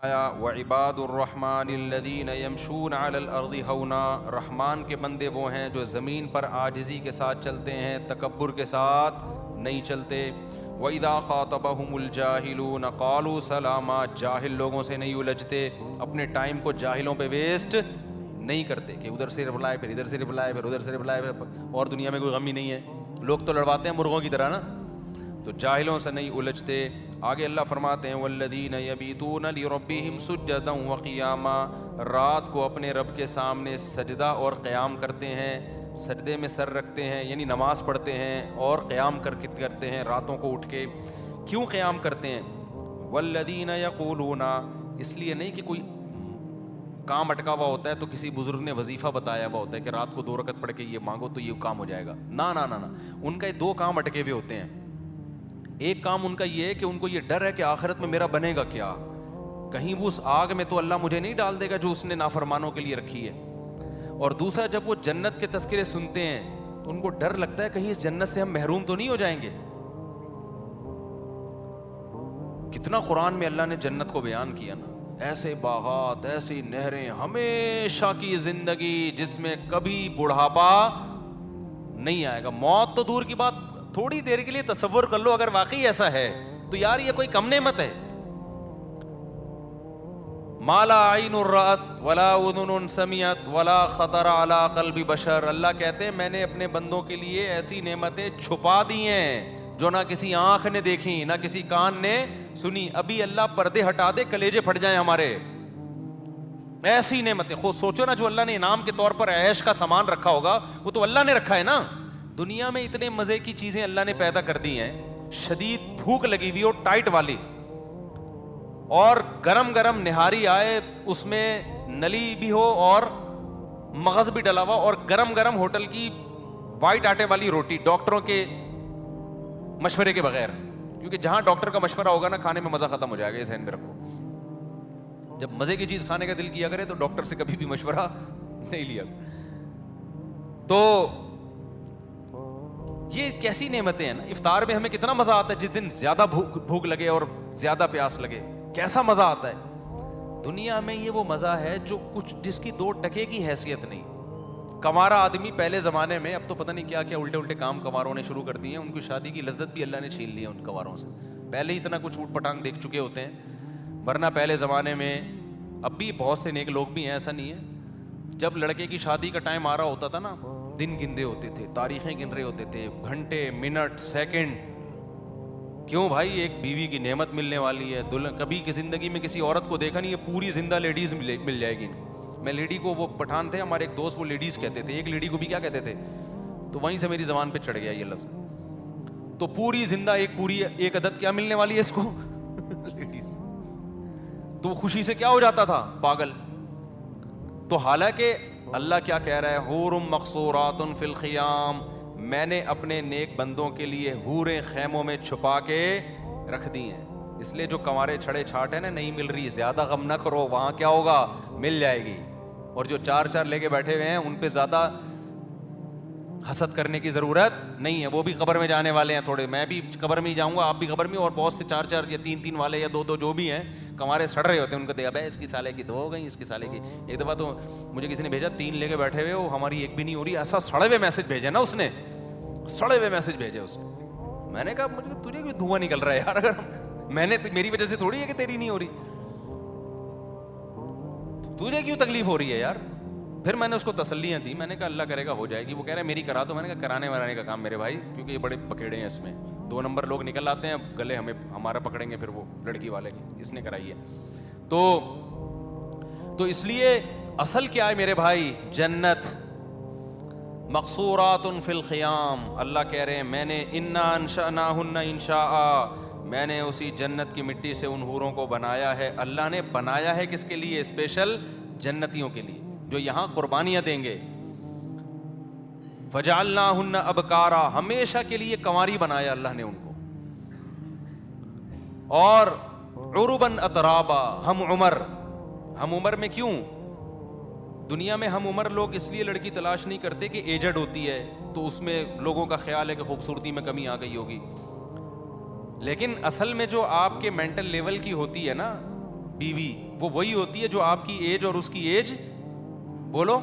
وعباد الرحمن الذین یمشون علی الارض ہونا، رحمان کے بندے وہ ہیں جو زمین پر عاجزی کے ساتھ چلتے ہیں، تکبر کے ساتھ نہیں چلتے۔ وَإِذَا خَاطَبَهُمُ الْجَاهِلُونَ قَالُوا سَلَامًا، جاہل لوگوں سے نہیں الجھتے، اپنے ٹائم کو جاہلوں پہ ویسٹ نہیں کرتے کہ ادھر سے رپلائی پھر ادھر سے رپلائی پھر ادھر سے رپلائی اور دنیا میں کوئی غم ہی نہیں ہے، لوگ تو لڑواتے ہیں مرغوں کی طرح نا، تو جاہلوں سے نہیں الجھتے۔ آگے اللہ فرماتے ہیں والذین یبیتون لربہم سجدا وقیاما، رات کو اپنے رب کے سامنے سجدہ اور قیام کرتے ہیں، سجدے میں سر رکھتے ہیں یعنی نماز پڑھتے ہیں اور قیام کرتے ہیں راتوں کو اٹھ کے۔ کیوں قیام کرتے ہیں؟ والذین یقولون، اس لیے نہیں کہ کوئی کام اٹکا ہوا ہوتا ہے تو کسی بزرگ نے وظیفہ بتایا ہوا ہوتا ہے کہ رات کو 2 رکعت پڑھ کے یہ مانگو تو یہ کام ہو جائے گا، نا نا نا نا، ان کا 2 کام اٹکے ہوئے ہوتے ہیں۔ ایک کام ان کا یہ ہے کہ ان کو یہ ڈر ہے کہ آخرت میں میرا بنے گا کیا، کہیں وہ اس آگ میں تو اللہ مجھے نہیں ڈال دے گا جو اس نے نافرمانوں کے لیے رکھی ہے، اور دوسرا جب وہ جنت کے تذکرے سنتے ہیں تو ان کو ڈر لگتا ہے کہیں اس جنت سے ہم محروم تو نہیں ہو جائیں گے۔ کتنا قرآن میں اللہ نے جنت کو بیان کیا نا، ایسے باغات، ایسی نہریں، ہمیشہ کی زندگی جس میں کبھی بڑھاپا نہیں آئے گا، موت تو دور کی بات، تھوڑی دیر کے لیے تصور کر لو اگر واقعی ایسا ہے تو یار یہ کوئی کم نعمت ہے۔ ما لا عین رأت ولا اذن سمعت ولا خطر علی قلب بشر، اللہ کہتے ہیں میں نے اپنے بندوں کے لیے ایسی نعمتیں چھپا دی ہیں جو نہ کسی آنکھ نے دیکھی نہ کسی کان نے سنی۔ ابھی اللہ پردے ہٹا دے کلیجے پھٹ جائیں ہمارے، ایسی نعمتیں خود سوچو نا، جو اللہ نے انعام کے طور پر عیش کا سامان رکھا ہوگا وہ تو اللہ نے رکھا ہے نا۔ دنیا میں اتنے مزے کی چیزیں اللہ نے پیدا کر دی ہیں، شدید بھوک لگی ہوئی ہو ٹائٹ والی، اور گرم گرم نہاری آئے اس میں نلی بھی ہو اور مغز بھی ڈلا ہوا، اور گرم گرم ہوٹل کی وائٹ آٹے والی روٹی ڈاکٹروں کے مشورے کے بغیر، کیونکہ جہاں ڈاکٹر کا مشورہ ہوگا نا کھانے میں مزہ ختم ہو جائے گا، یہ ذہن میں رکھو۔ جب مزے کی چیز کھانے کا دل کیا کرے تو ڈاکٹر سے کبھی بھی مشورہ نہیں لیا۔ تو یہ کیسی نعمتیں ہیں نا، افطار میں ہمیں کتنا مزہ آتا ہے، جس دن زیادہ بھوک لگے اور زیادہ پیاس لگے کیسا مزہ آتا ہے۔ دنیا میں یہ وہ مزہ ہے جو کچھ جس کی 2 ٹکے کی حیثیت نہیں۔ کمارا آدمی پہلے زمانے میں، اب تو پتہ نہیں کیا کیا الٹے کام کماروں نے شروع کر دیے ہیں، ان کی شادی کی لذت بھی اللہ نے چھین لی ہے ان کماروں سے، پہلے ہی اتنا کچھ اوٹ پٹانگ دیکھ چکے ہوتے ہیں، ورنہ پہلے زمانے میں، اب بھی بہت سے نیک لوگ بھی ہیں، ایسا نہیں ہے، جب لڑکے کی شادی کا ٹائم آ رہا ہوتا تھا نا، دن گن رہے ہوتے تھے، تاریخیں گن رہے ہوتے تھے، گھنٹے، منٹ، سیکنڈ، کیوں بھائی ایک بیوی کی نعمت ملنے والی ہے، کبھی کی زندگی میں کسی عورت کو دیکھا نہیں ہے پوری زندہ لیڈیز مل جائے گی۔ میں لیڈی کو، وہ پٹھان تھے ہمارے ایک دوست، وہ لیڈیز کہتے تھے، ایک لیڈی کو بھی کیا کہتے تھے، تو وہیں سے میری زبان پہ چڑھ گیا یہ لفظ، تو پوری زندہ ایک عدد کیا ملنے والی ہے اس کو لیڈیز، تو خوشی سے کیا ہو جاتا تھا، پاگل۔ تو حالانکہ اللہ کیا کہہ رہا ہے، حور مقصورات فی الخیام، میں نے اپنے نیک بندوں کے لیے حوریں خیموں میں چھپا کے رکھ دی ہیں۔ اس لیے جو کنوارے چھڑے چھاٹ ہیں نا، نہیں مل رہی، زیادہ غم نہ کرو، وہاں کیا ہوگا، مل جائے گی، اور جو 4 لے کے بیٹھے ہوئے ہیں ان پہ زیادہ حسد کرنے کی ضرورت نہیں ہے، وہ بھی قبر میں جانے والے ہیں تھوڑے، میں بھی قبر میں ہی جاؤں گا، آپ بھی قبر میں، اور بہت سے 4 یا 3 والے یا 2 جو بھی ہیں، کنوارے سڑ رہے ہوتے ہیں، ان کو دیکھا بھائی اس کی سالے کی 2 ہو گئی، اس کی سالے کی۔ ایک دفعہ تو مجھے کسی نے بھیجا 3 لے کے بیٹھے ہوئے ہو، ہماری ایک بھی نہیں ہو رہی، ایسا سڑے ہوئے میسج بھیجے نا اس نے، سڑے ہوئے میسج بھیجے اس نے۔ میں نے کہا مجھے تجھے کوئی دھواں نکل رہا ہے یار، اگر میں نے، میری وجہ سے تھوڑی ہے کہ تیری نہیں ہو رہی، تجھے کیوں تکلیف ہو رہی ہے یار۔ پھر میں نے اس کو تسلیاں دی، میں نے کہا اللہ کرے گا ہو جائے گی، وہ کہہ رہے ہیں میری کرا دو، میں نے کہا کرانے ورانے کا کام میرے بھائی، کیونکہ یہ بڑے پکیڑے ہیں اس میں، 2 نمبر لوگ نکل آتے ہیں، گلے ہمارا پکڑیں گے پھر وہ لڑکی والے کی، اس نے کرائی ہے۔ تو اس لیے اصل کیا ہے میرے بھائی، جنت، مقصورات فی الخیام، اللہ کہہ رہے ہیں میں نے انا انشأناہن انشاء، میں نے اسی جنت کی مٹی سے ان حوروں کو بنایا ہے۔ اللہ نے بنایا ہے کس کے لیے، اسپیشل جنتیوں کے لیے جو یہاں قربانیاں دیں گے۔ فجعلناہن ابکارا، ہمیشہ کے لیے کنواری بنایا اللہ نے ان کو، اور عرباً اترابا، ہم عمر میں کیوں، دنیا میں ہم عمر لوگ اس لیے لڑکی تلاش نہیں کرتے کہ ایجڈ ہوتی ہے تو اس میں لوگوں کا خیال ہے کہ خوبصورتی میں کمی آ گئی ہوگی، لیکن اصل میں جو آپ کے مینٹل لیول کی ہوتی ہے نا، بیوی وہ وہی ہوتی ہے جو آپ کی ایج اور اس کی ایج بولو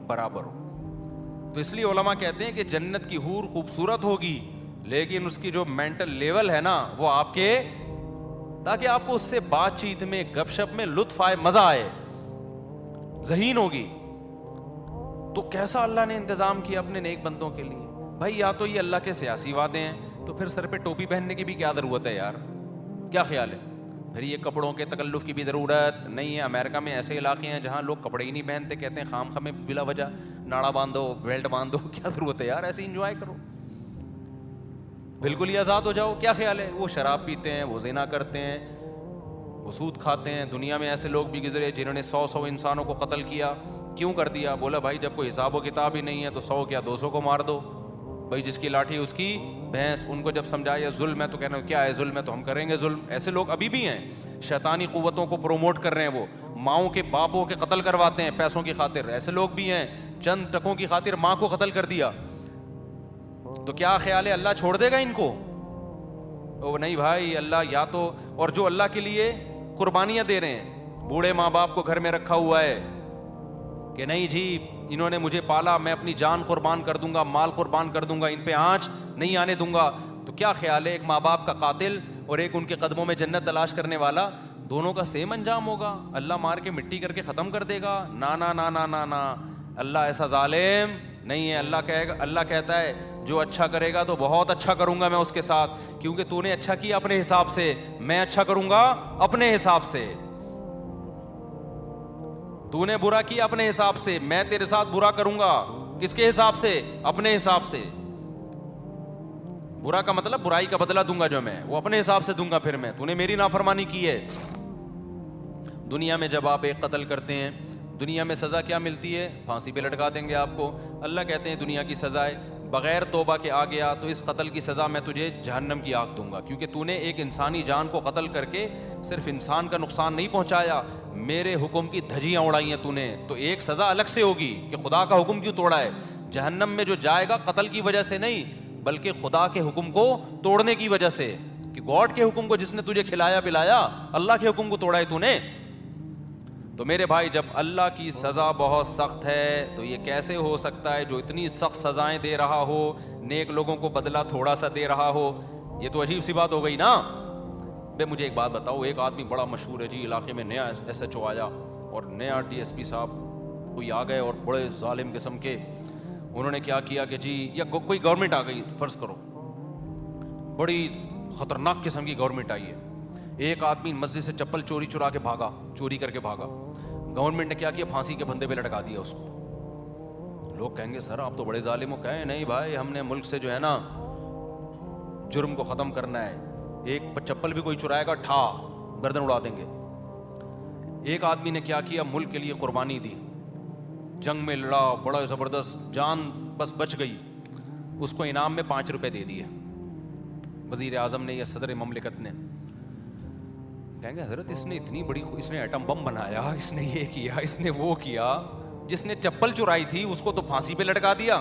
برابر ہو. تو اس لیے علماء کہتے ہیں کہ جنت کی حور خوبصورت ہوگی لیکن اس کی جو مینٹل لیول ہے نا وہ آپ کے, تاکہ آپ کو اس سے بات چیت میں, گپ شپ میں لطف آئے, مزہ آئے, ذہین ہوگی. تو کیسا اللہ نے انتظام کیا اپنے نیک بندوں کے لیے بھائی. یا تو یہ اللہ کے سیاسی وعدے ہیں, تو پھر سر پہ ٹوپی پہننے کی بھی کیا ضرورت ہے یار, کیا خیال ہے؟ پھر یہ کپڑوں کے تکلف کی بھی ضرورت نہیں ہے. امریکہ میں ایسے علاقے ہیں جہاں لوگ کپڑے ہی نہیں پہنتے, کہتے ہیں خام خامے بلا وجہ ناڑا باندھو, بیلٹ باندھو, کیا ضرورت ہے یار, ایسے انجوائے کرو, بالکل ہی آزاد ہو جاؤ, کیا خیال ہے؟ وہ شراب پیتے ہیں, وہ زنا کرتے ہیں, وہ سود کھاتے ہیں. دنیا میں ایسے لوگ بھی گزرے جنہوں نے 100 انسانوں کو قتل کیا. کیوں کر دیا؟ بولا بھائی جب کوئی حساب و کتاب ہی نہیں ہے تو 100 کیا 200 کو مار دو بھائی, جس کی لاٹھی اس کی بھینس. ان کو جب سمجھایا ظلم ہے تو کہنا کیا ہے ظلم ہے تو ہم کریں گے ظلم. ایسے لوگ ابھی بھی ہیں, شیطانی قوتوں کو پروموٹ کر رہے ہیں, وہ ماؤں کے باپوں کے قتل کرواتے ہیں پیسوں کی خاطر. ایسے لوگ بھی ہیں, چند ٹکوں کی خاطر ماں کو قتل کر دیا. تو کیا خیال ہے اللہ چھوڑ دے گا ان کو؟ او نہیں بھائی, اللہ یا تو, اور جو اللہ کے لیے قربانیاں دے رہے ہیں, بوڑھے ماں باپ کو گھر میں رکھا ہوا ہے کہ نہیں جی انہوں نے مجھے پالا, میں اپنی جان قربان کر دوں گا, مال قربان کر دوں گا, ان پہ آنچ نہیں آنے دوں گا. تو کیا خیال ہے ایک ماں باپ کا قاتل اور ایک ان کے قدموں میں جنت تلاش کرنے والا, دونوں کا سیم انجام ہوگا؟ اللہ مار کے مٹی کر کے ختم کر دے گا؟ نا نا نا نا نا نا, اللہ ایسا ظالم نہیں ہے. اللہ کہے گا, اللہ کہتا ہے جو اچھا کرے گا تو بہت اچھا کروں گا میں اس کے ساتھ, کیونکہ تو نے اچھا کیا اپنے حساب سے, میں اچھا کروں گا اپنے حساب سے. تو نے برا کیا اپنے حساب سے, میں تیرے ساتھ برا کروں گا کس کے حساب سے؟ اپنے حساب سے. برا کا مطلب برائی کا بدلہ دوں گا جو میں, وہ اپنے حساب سے دوں گا. پھر میں, تو نے میری نافرمانی کی ہے. دنیا میں جب آپ ایک قتل کرتے ہیں, دنیا میں سزا کیا ملتی ہے؟ پھانسی پہ لٹکا دیں گے آپ کو. اللہ کہتے ہیں دنیا کی سزائے بغیر توبہ کے آ گیا تو اس قتل کی سزا میں تجھے جہنم کی آگ دوں گا, کیونکہ تو نے ایک انسانی جان کو قتل کر کے صرف انسان کا نقصان نہیں پہنچایا, میرے حکم کی دھجیاں اڑائی ہیں تو نے. تو ایک سزا الگ سے ہوگی کہ خدا کا حکم کیوں توڑا ہے. جہنم میں جو جائے گا قتل کی وجہ سے نہیں بلکہ خدا کے حکم کو توڑنے کی وجہ سے, کہ گاڈ کے حکم کو جس نے تجھے کھلایا پلایا, اللہ کے حکم کو توڑا ہے تو نے. تو میرے بھائی جب اللہ کی سزا بہت سخت ہے تو یہ کیسے ہو سکتا ہے جو اتنی سخت سزائیں دے رہا ہو نیک لوگوں کو بدلہ تھوڑا سا دے رہا ہو؟ یہ تو عجیب سی بات ہو گئی نا. بے مجھے ایک بات بتاؤ, ایک آدمی بڑا مشہور ہے جی علاقے میں, نیا ایس ایچ او آیا اور نیا ڈی ایس پی صاحب کوئی آ گئے اور بڑے ظالم قسم کے, انہوں نے کیا کیا کہ جی, یا کوئی گورنمنٹ آ گئی فرض کرو, بڑی خطرناک قسم کی گورنمنٹ آئی ہے. ایک آدمی مسجد سے چپل چوری چرا کے بھاگا, چوری کر کے بھاگا. گورنمنٹ نے کیا کیا؟ پھانسی کے پھندے پہ لٹکا دیا اس کو. لوگ کہیں گے سر آپ تو بڑے ظالم ہو. کہیں نہیں بھائی, ہم نے ملک سے جو ہے نا جرم کو ختم کرنا ہے. ایک چپل بھی کوئی چرائے گا ٹھا گردن اڑا دیں گے. ایک آدمی نے کیا کیا؟ ملک کے لیے قربانی دی, جنگ میں لڑا, بڑا زبردست, جان بس بچ گئی. اس کو انعام میں 5 روپے دے دیے وزیر اعظم نے یا صدر مملکت نے. کہیں گے حضرت اس نے اتنی بڑی, اس نے ایٹم بم بنایا, اس نے یہ کیا, اس نے وہ کیا, جس نے چپل چرائی تھی اس کو تو پھانسی پہ لٹکا دیا,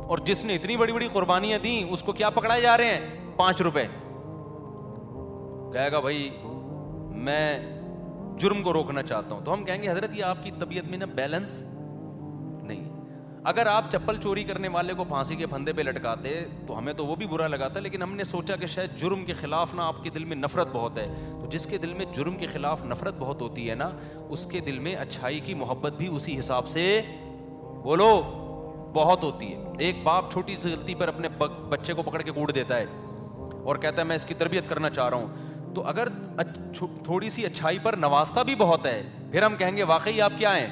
اور جس نے اتنی بڑی بڑی قربانیاں دیں اس کو کیا پکڑائے جا رہے ہیں؟ 5 روپے. کہے گا بھائی میں جرم کو روکنا چاہتا ہوں. تو ہم کہیں گے حضرت یہ آپ کی طبیعت میں نا بیلنس نہیں. اگر آپ چپل چوری کرنے والے کو پھانسی کے پھندے پہ لٹکاتے تو ہمیں تو وہ بھی برا لگاتا, لیکن ہم نے سوچا کہ شاید جرم کے خلاف نا آپ کے دل میں نفرت بہت ہے. تو جس کے دل میں جرم کے خلاف نفرت بہت ہوتی ہے نا, اس کے دل میں اچھائی کی محبت بھی اسی حساب سے بولو بہت ہوتی ہے. ایک باپ چھوٹی سی غلطی پر اپنے بچے کو پکڑ کے کوٹ دیتا ہے اور کہتا ہے میں اس کی تربیت کرنا چاہ رہا ہوں. تو اگر تھوڑی سی اچھائی پر نوازتا بھی بہت ہے, پھر ہم کہیں گے واقعی آپ کیا ہیں,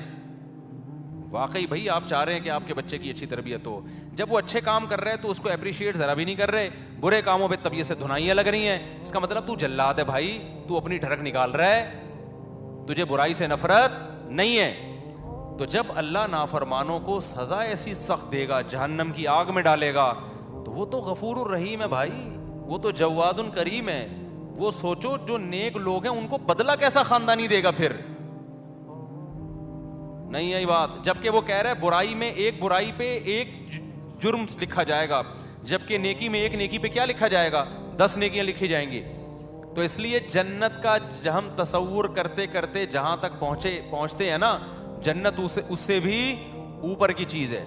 واقعی بھائی آپ چاہ رہے ہیں کہ آپ کے بچے کی اچھی تربیت ہو. جب وہ اچھے کام کر رہے ہیں تو اس کو اپریشیٹ ذرا بھی نہیں کر رہے, برے کاموں پہ طبیعت سے دھنائیاں لگ رہی ہیں. اس کا مطلب تو جلاد ہے بھائی, تو اپنی ڈھڑک نکال رہا ہے, تجھے برائی سے نفرت نہیں ہے. تو جب اللہ نافرمانوں کو سزا ایسی سخت دے گا, جہنم کی آگ میں ڈالے گا, تو وہ تو غفور الرحیم ہے بھائی, وہ تو جواد کریم ہے. وہ سوچو جو نیک لوگ ہیں ان کو بدلہ کیسا خاندانی دے گا پھر, نہیں ہے بات. جبکہ وہ کہہ رہا ہے برائی میں ایک برائی پہ ایک جرم لکھا جائے گا, جبکہ نیکی میں ایک نیکی پہ کیا لکھا جائے گا؟ 10 نیکیاں لکھی جائیں گی. تو اس لیے جنت کا ہم تصور کرتے کرتے جہاں تک پہنچتے ہیں نا، جنت اس سے بھی اوپر کی چیز ہے.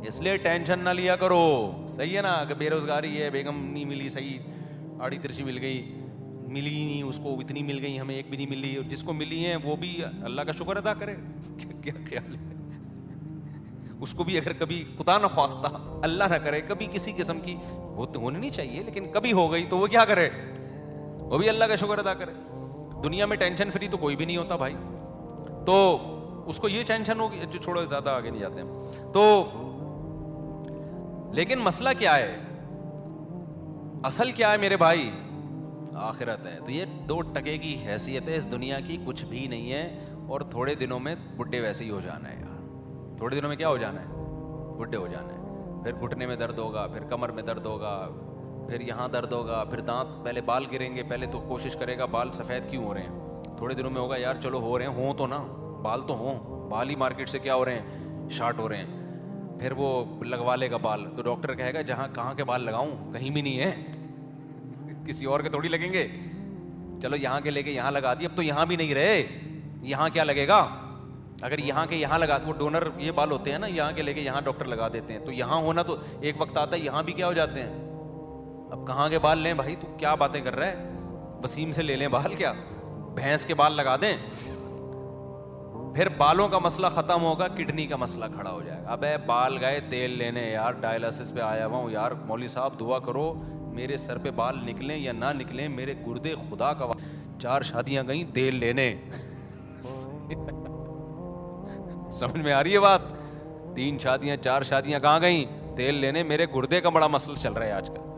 اس لیے ٹینشن نہ لیا کرو. صحیح ہے نا، کہ بے روزگاری ہے، بیگم نہیں ملی، صحیح آڑی ترچی مل گئی، ملی ہی نہیں اس کو، اتنی مل گئی، ہمیں ایک بھی نہیں ملی. اور جس کو ملی ہیں وہ بھی اللہ کا شکر ادا کرے. کیا خیال ہے؟ اس کو بھی اگر کبھی خدا نہ خواستہ اللہ نہ کرے کبھی کسی قسم کی وہ تو ہونی نہیں چاہیے، لیکن کبھی ہو گئی تو وہ کیا کرے؟ وہ بھی اللہ کا شکر ادا کرے. دنیا میں ٹینشن فری تو کوئی بھی نہیں ہوتا بھائی. تو اس کو یہ ٹینشن ہوگی، جو چھوڑو زیادہ آگے نہیں جاتے ہیں. تو لیکن مسئلہ کیا ہے، اصل کیا ہے میرے بھائی؟ آخرت ہے. تو یہ 2 ٹکے کی حیثیت ہے اس دنیا کی، کچھ بھی نہیں ہے. اور تھوڑے دنوں میں بڈھے ویسے ہی ہو جانا ہے یار. تھوڑے دنوں میں کیا ہو جانا ہے؟ بڈھے ہو جانا ہے. پھر گھٹنے میں درد ہوگا، پھر کمر میں درد ہوگا، پھر یہاں درد ہوگا، پھر دانت، پہلے بال گریں گے. پہلے تو کوشش کرے گا بال سفید کیوں ہو رہے ہیں، تھوڑے دنوں میں ہوگا یار چلو ہو رہے ہیں، ہوں تو نا، بال تو ہوں. بال ہی مارکیٹ سے کیا ہو رہے ہیں، شارٹ ہو رہے ہیں. پھر وہ لگوا لے گا بال، تو ڈاکٹر کہے گا جہاں کہاں کے بال لگاؤں، کہیں بھی نہیں ہے، کسی اور کے تھوڑی لگیں گے. چلو یہاں کے لے کے یہاں لگا دی، اب تو یہاں بھی نہیں رہے، یہاں کیا لگے گا؟ اگر یہاں کے یہاں لگا، وہ ڈونر یہ بال ہوتے ہیں نا، یہاں کے لے کے یہاں ڈاکٹر لگا دیتے ہیں. تو یہاں ہونا تو ایک وقت آتا ہے یہاں بھی کیا ہو جاتے ہیں. اب کہاں کے بال لیں بھائی؟ تو کیا باتیں کر رہا ہے؟ وسیم سے لے لیں بال، کیا بھینس کے بال لگا دیں؟ پھر بالوں کا مسئلہ ختم ہوگا، کڈنی کا مسئلہ کھڑا ہو جائے گا. ابے بال گئے تیل لینے یار، ڈائلسس پہ آیا ہوا ہوں یار، مولوی صاحب دعا کرو میرے سر پہ بال نکلیں یا نہ نکلیں، میرے گردے خدا کا 4 شادیاں گئیں تیل لینے. سمجھ میں آ رہی ہے بات؟ 3 شادیاں 4 شادیاں کہاں گئیں؟ تیل لینے. میرے گردے کا بڑا مسئلہ چل رہا ہے آج کل.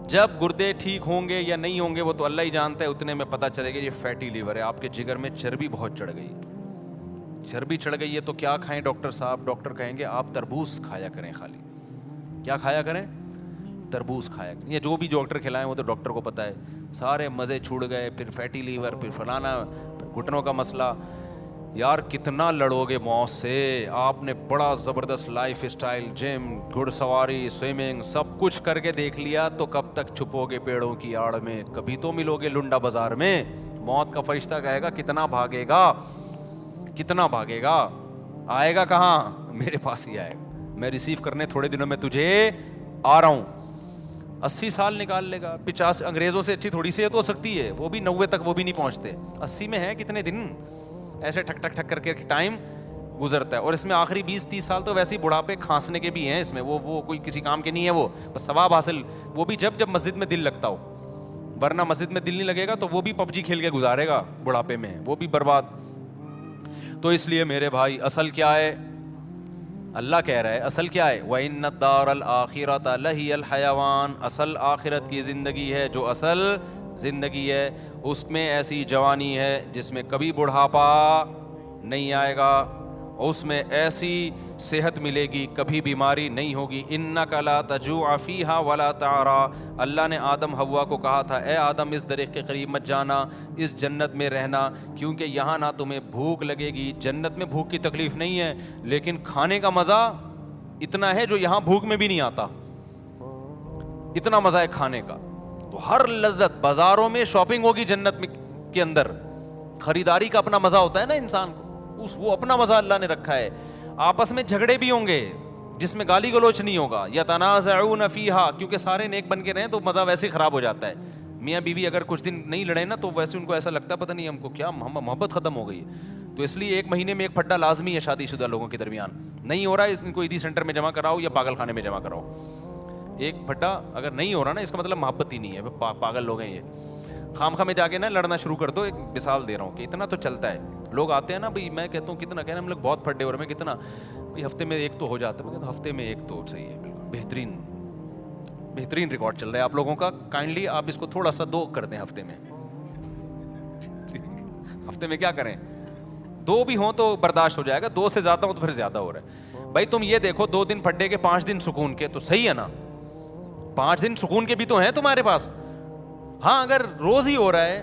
جب گردے ٹھیک ہوں گے یا نہیں ہوں گے وہ تو اللہ ہی جانتا ہے. اتنے میں پتہ چلے گا یہ فیٹی لیور ہے، آپ کے جگر میں چربی بہت چڑھ گئی. چربی چڑھ گئی ہے تو کیا کھائیں ڈاکٹر صاحب؟ ڈاکٹر کہیں گے آپ تربوز کھایا کریں. خالی کیا کھایا کریں؟ تربوز کھایا کریں. یہ جو بھی ڈاکٹر کھلائیں وہ تو ڈاکٹر کو پتہ ہے. سارے مزے چھوڑ گئے، پھر فیٹی لیور، پھر فلانا، پھر گھٹنوں کا مسئلہ. یار کتنا لڑو گے موت سے؟ آپ نے بڑا زبردست لائف اسٹائل، جم، گھڑ سواری، سوئمنگ، سب کچھ کر کے دیکھ لیا تو کب تک چھپو گے پیڑوں کی آڑ میں؟ کبھی تو ملو گے لنڈا بازار میں. موت کا فرشتہ کہے گا کتنا بھاگے گا، کتنا بھاگے گا؟ آئے گا کہاں؟ میرے پاس ہی آئے گا. میں ریسیو کرنے تھوڑے دنوں میں تجھے آ رہا ہوں. 80 سال نکال لے گا. 50 انگریزوں سے اچھی تھوڑی صحت ہو سکتی ہے، وہ بھی 90 تک وہ بھی نہیں پہنچتے. 80 میں ہے کتنے دن ایسے ٹھک ٹھک ٹھک کر کے ٹائم گزرتا ہے. اور اس میں آخری 20-30 سال تو ویسے ہی بڑھاپے کھانسنے کے بھی ہیں اس میں. وہ کوئی کسی کام کے نہیں ہے، وہ بس ثواب حاصل. وہ بھی جب مسجد میں دل لگتا ہو، ورنہ مسجد میں دل نہیں لگے گا تو وہ بھی PUBG کھیل کے گزارے گا بڑھاپے میں، وہ بھی برباد. تو اس لیے میرے بھائی اصل کیا ہے؟ اللہ کہہ رہا ہے اصل کیا ہے؟ وَإِنَّ الدَّارَ الْآخِرَةَ لَهِيَ الْحَيَوَانُ. اصل آخرت کی زندگی ہے، جو اصل زندگی ہے اس میں ایسی جوانی ہے جس میں کبھی بڑھاپا نہیں آئے گا، اس میں ایسی صحت ملے گی کبھی بیماری نہیں ہوگی. اِنَّكَ لَا تَجُوعَ فِيهَا وَلَا تَعْرَىٰ. اللہ نے آدم حوا کو کہا تھا اے آدم اس درخت کے قریب مت جانا، اس جنت میں رہنا، کیونکہ یہاں نہ تمہیں بھوک لگے گی. جنت میں بھوک کی تکلیف نہیں ہے، لیکن کھانے کا مزہ اتنا ہے جو یہاں بھوک میں بھی نہیں آتا. اتنا مزہ ہے کھانے کا. تو ہر لذت، بازاروں میں شاپنگ ہوگی جنت میں کے اندر، خریداری کا اپنا مزہ ہوتا ہے نا انسان کو، وہ اپنا مزہ اللہ نے رکھا ہے. آپس میں جھگڑے بھی ہوں گے جس میں گالی گلوچ نہیں ہوگا. یتنازعون فیہا، کیونکہ سارے نیک بن کے رہیں تو مزہ ویسے ہی خراب ہو جاتا ہے. میاں بیوی اگر کچھ دن نہیں لڑے نا تو ویسے ان کو ایسا لگتا ہے پتہ نہیں ہم کو کیا محبت ختم ہو گئی ہے. تو اس لیے 1 مہینے میں 1 پھڈا لازمی ہے شادی شدہ لوگوں کے درمیان. نہیں ہو رہا ہے ان کو عیدی سینٹر میں جمع کراؤ یا پاگل خانے میں جمع کراؤ. 1 پھڈا اگر نہیں ہو رہا نا اس کا مطلب محبت ہی نہیں ہے، پاگل لوگ ہیں یہ. خامخواہ میں جا کے نا لڑنا شروع کر دو. ایک مثال دے رہا ہوں کہ اتنا تو چلتا ہے. لوگ آتے ہیں نا بھائی، میں کہتا ہوں کتنا کہنا ہم لوگ بہت پھڈے ہو رہے ہیں، میں کتنا بھائی ہفتے میں 1 تو ہو جاتا ہے. میں کہتا ہوں ہفتے میں 1 تو صحیح ہے، بالکل بہترین ریکارڈ چل رہا ہے آپ لوگوں کا. کائنڈلی آپ اس کو تھوڑا سا 2 کر دیں ہفتے میں. ہفتے میں کیا کریں، 2 بھی ہوں تو برداشت ہو جائے گا، 2 سے زیادہ ہو تو پھر زیادہ ہو رہا ہے. بھائی تم یہ دیکھو 2 دن پھڈے کے 5 دن سکون کے، تو صحیح ہے نا. 5 دن سکون کے بھی تو ہیں تمہارے پاس. ہاں اگر روز ہی ہو رہا ہے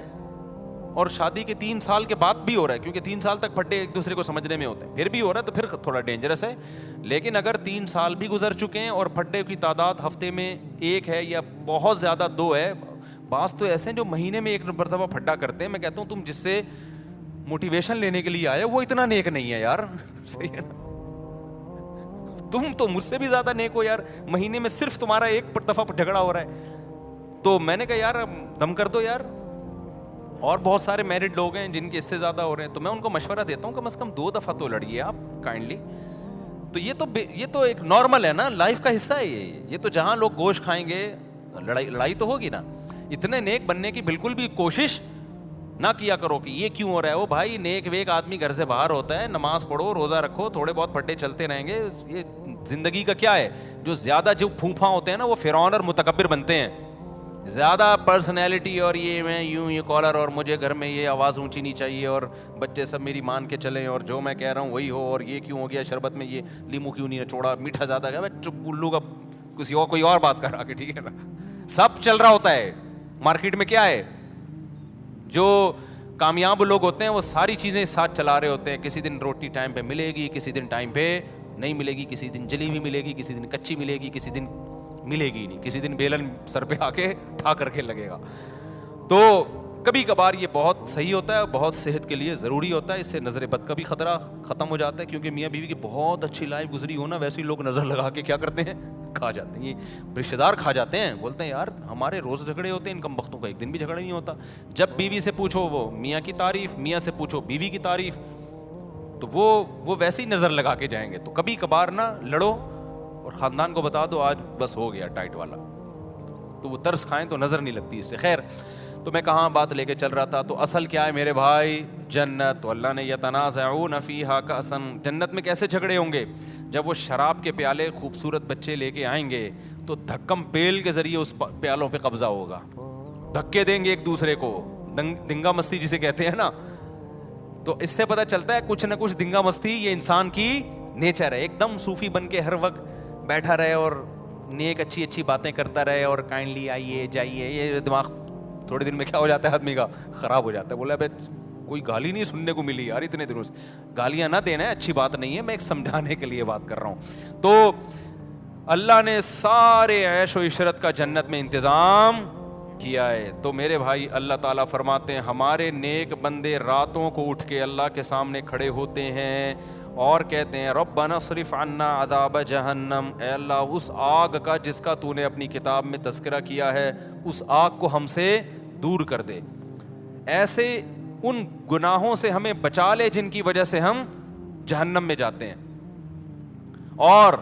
اور شادی کے 3 سال کے بعد بھی ہو رہا ہے، کیونکہ 3 سال تک پھڈے ایک دوسرے کو سمجھنے میں ہوتے ہیں، پھر بھی ہو رہا ہے تو پھر تھوڑا ڈینجرس ہے. لیکن اگر 3 سال بھی گزر چکے ہیں اور پھڈے کی تعداد ہفتے میں 1 ہے یا بہت زیادہ 2 ہے، بعض تو ایسے ہیں جو مہینے میں ایک مرتبہ پھڈا کرتے ہیں. میں کہتا ہوں تم جس سے موٹیویشن لینے کے لیے آئے وہ اتنا نیک نہیں ہے یار. صحیح ہے نا, تم تو مجھ سے بھی زیادہ نیک ہو یار, مہینے میں صرف تمہارا ایک دفعہ جھگڑا ہو رہا ہے. تو میں نے کہا یار دم کر دو یار. اور بہت سارے میرڈ لوگ ہیں جن کے اس سے زیادہ ہو رہے ہیں, تو میں ان کو مشورہ دیتا ہوں کم از کم 2 دفعہ تو لڑیے آپ کائنڈلی. تو یہ تو ایک نارمل ہے نا, لائف کا حصہ ہے یہ تو جہاں لوگ گوشت کھائیں گے لڑائی تو ہوگی نا. اتنے نیک بننے کی بالکل بھی کوشش نہ کیا کرو کہ یہ کیوں ہو رہا ہے. وہ بھائی نیک ویک آدمی گھر سے باہر ہوتا ہے, نماز پڑھو, روزہ رکھو, تھوڑے بہت پھٹے چلتے رہیں گے. یہ زندگی کا کیا ہے, جو زیادہ جو پھوپھا ہوتے ہیں نا وہ فرعون اور متکبر بنتے ہیں. زیادہ پرسنالٹی اور یہ میں یوں یہ کالر اور مجھے گھر میں یہ آواز اونچی نہیں چاہیے اور بچے سب میری مان کے چلیں اور جو میں کہہ رہا ہوں وہی ہو, اور یہ کیوں ہو گیا شربت میں یہ لیمو کیوں نہیں چھوڑا, میٹھا زیادہ گیا, چپ الو کا کسی اور کوئی اور بات کر رہا کہ ٹھیک ہے نا. سب چل رہا ہوتا ہے مارکیٹ میں. کیا ہے جو کامیاب لوگ ہوتے ہیں وہ ساری چیزیں ساتھ چلا رہے ہوتے ہیں. کسی دن روٹی ٹائم پہ ملے گی, کسی دن ٹائم پہ نہیں ملے گی, کسی دن جلی ہوئی ملے گی, کسی دن کچی ملے گی, کسی دن ملے گی نہیں, کسی دن بیلن سر پہ آ کے ٹھا کر کے لگے گا. تو کبھی کبھار یہ بہت صحیح ہوتا ہے, بہت صحت کے لیے ضروری ہوتا ہے. اس سے نظر بد کا بھی خطرہ ختم ہو جاتا ہے, کیونکہ میاں بیوی کی بہت اچھی لائف گزری ہو نا, ویسے ہی لوگ نظر لگا کے کیا کرتے ہیں, کھا جاتے ہیں. یہ رشتے دار کھا جاتے ہیں, بولتے ہیں یار ہمارے روز جھگڑے ہوتے ہیں, ان کم بختوں کا ایک دن بھی جھگڑا نہیں ہوتا. جب بیوی سے پوچھو وہ میاں کی تعریف, میاں سے پوچھو بیوی کی تعریف, تو وہ ویسے ہی نظر لگا کے جائیں گے. تو کبھی کبھار نہ لڑو اور خاندان کو بتا دو آج بس ہو گیا ٹائٹ والا, تو وہ ترس کھائیں تو نظر نہیں لگتی اس سے. خیر, تو میں کہاں بات لے کے چل رہا تھا. تو اصل کیا ہے میرے بھائی, جنت. تو اللہ نے یتنازعون فیہا کأسا, جنت میں کیسے جھگڑے ہوں گے, جب وہ شراب کے پیالے خوبصورت بچے لے کے آئیں گے تو دھکم پیل کے ذریعے اس پیالوں پہ قبضہ ہوگا, دھکے دیں گے ایک دوسرے کو, دنگا مستی جسے کہتے ہیں نا. تو اس سے پتہ چلتا ہے کچھ نہ کچھ دنگا مستی یہ انسان کی نیچر ہے. ایک دم صوفی بن کے ہر وقت بیٹھا رہے اور نیک اچھی اچھی باتیں کرتا رہے اور کائنڈلی آئیے جائیے, یہ دماغ تھوڑے دن میں کیا ہو جاتا ہے آدمی کا, خراب ہو جاتا ہے. بولا بھائی کوئی گالی نہیں سننے کو ملی یار اتنے دنوں سے. گالیاں نہ دینا ہے, اچھی بات نہیں ہے, میں ایک سمجھانے کے لیے بات کر رہا ہوں. تو اللہ نے سارے عیش و عشرت کا جنت میں انتظام کیا ہے. تو میرے بھائی اللہ تعالیٰ فرماتے ہیں ہمارے نیک بندے راتوں کو اٹھ کے اللہ کے سامنے کھڑے ہوتے ہیں اور کہتے ہیں ربنا اصرف عنا عذاب جہنم, اے اللہ اس آگ کا جس کا تو نے اپنی کتاب میں تذکرہ کیا ہے اس آگ کو ہم سے دور کر دے. ایسے ان گناہوں سے ہمیں بچا لے جن کی وجہ سے ہم جہنم میں جاتے ہیں, اور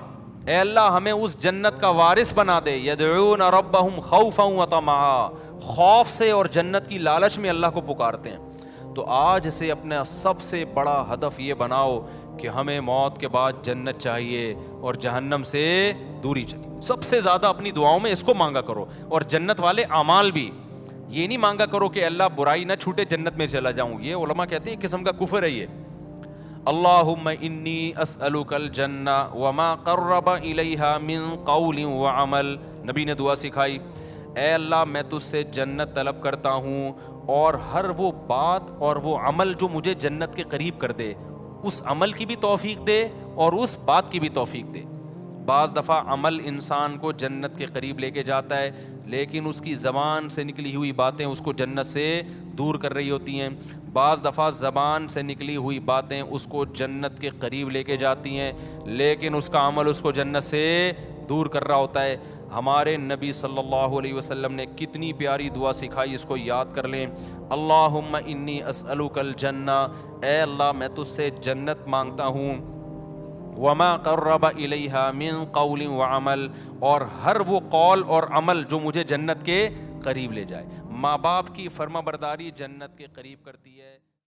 اے اللہ ہمیں اس جنت کا وارث بنا دے. یدعون ربهم خوفا وطمعا, خوف سے اور جنت کی لالچ میں اللہ کو پکارتے ہیں. تو آج سے اپنا سب سے بڑا ہدف یہ بناؤ کہ ہمیں موت کے بعد جنت چاہیے اور جہنم سے دوری چاہیے. سب سے زیادہ اپنی دعاؤں میں اس کو مانگا کرو, اور جنت والے اعمال بھی. یہ نہیں مانگا کرو کہ اللہ برائی نہ چھوٹے جنت میں چلا جاؤں, یہ علماء کہتے ہیں ایک قسم کا کفر ہے یہ. اللہم انی اسألک الجنہ وما قرب الیہا من قول وعمل, نبی نے دعا سکھائی, اے اللہ میں تجھ سے جنت طلب کرتا ہوں اور ہر وہ بات اور وہ عمل جو مجھے جنت کے قریب کر دے, اس عمل کی بھی توفیق دے اور اس بات کی بھی توفیق دے. بعض دفعہ عمل انسان کو جنت کے قریب لے کے جاتا ہے, لیکن اس کی زبان سے نکلی ہوئی باتیں اس کو جنت سے دور کر رہی ہوتی ہیں. بعض دفعہ زبان سے نکلی ہوئی باتیں اس کو جنت کے قریب لے کے جاتی ہیں, لیکن اس کا عمل اس کو جنت سے دور کر رہا ہوتا ہے. ہمارے نبی صلی اللہ علیہ وسلم نے کتنی پیاری دعا سکھائی, اس کو یاد کر لیں. اللہم انی اسألک الجنہ, اے اللہ میں تجھ سے جنت مانگتا ہوں, وما قرب الیہا من قول وعمل, اور ہر وہ قول اور عمل جو مجھے جنت کے قریب لے جائے. ماں باپ کی فرما برداری جنت کے قریب کرتی ہے.